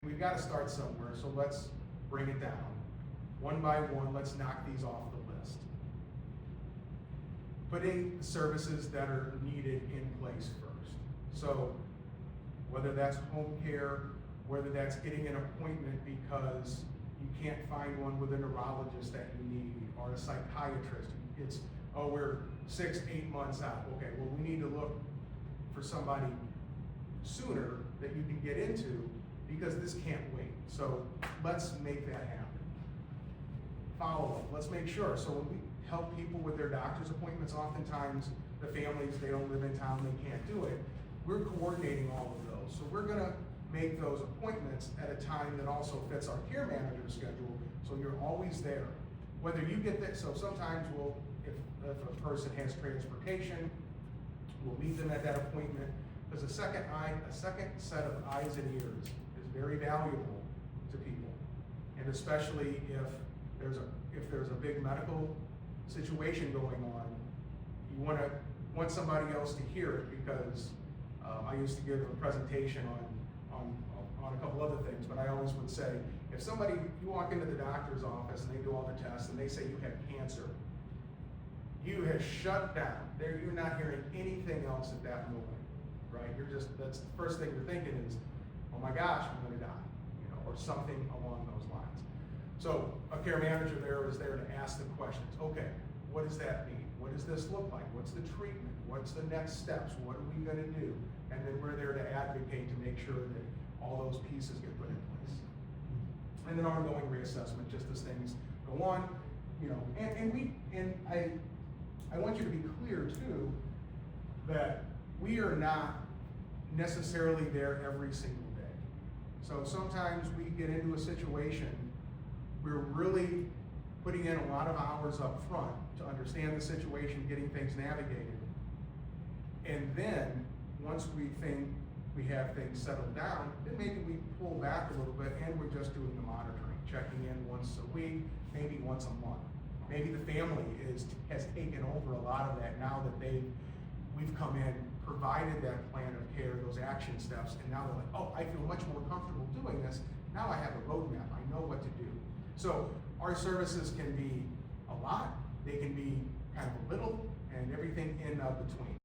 We've got to start somewhere, so let's bring it down. One by one, let's knock these off the list. Putting the services that are needed in place first. So whether that's home care, whether that's getting an appointment because you can't find one with a neurologist that you need, or a psychiatrist. It's, oh, we're 6-8 months out. Okay, well, we need to look for somebody sooner that you can get into because this can't wait. So let's make that happen. Follow up, let's make sure. So when we help people with their doctor's appointments, oftentimes the families, they don't live in town, they can't do it. We're coordinating all of those. So we're gonna make those appointments at a time that also fits our care manager's schedule, so you're always there. Whether you get that, so sometimes we'll, if a person has transportation, we'll meet them at that appointment, because a second set of eyes and ears is very valuable to people. And especially if there's a big medical situation going on, you want somebody else to hear it, because I used to give a presentation on a couple other things, but I always would say, if somebody, you walk into the doctor's office and they do all the tests and they say you have cancer, you have shut down. You're not hearing anything else at that moment, right? That's the first thing you're thinking is, oh my gosh, I'm gonna die, or something along those lines. So a care manager there is there to ask the questions. Okay, what does that mean? What does this look like? What's the treatment? What's the next steps? What are we gonna do? And then we're there to advocate to make sure that all those pieces get put in place. And then ongoing reassessment, just as things go on, and I want you to be clear too, that we are not necessarily there every single day. So sometimes we get into a situation, we're really putting in a lot of hours up front to understand the situation, getting things navigated. And then, once we think we have things settled down, then maybe we pull back a little bit and we're just doing the monitoring, checking in once a week, maybe once a month. Maybe the family has taken over a lot of that now that we've come in, provided that plan of care, those action steps, and now they're like, oh, I feel much more comfortable doing this. Now I have a roadmap, I know what to do. So our services can be a lot, they can be kind of a little, and everything in between.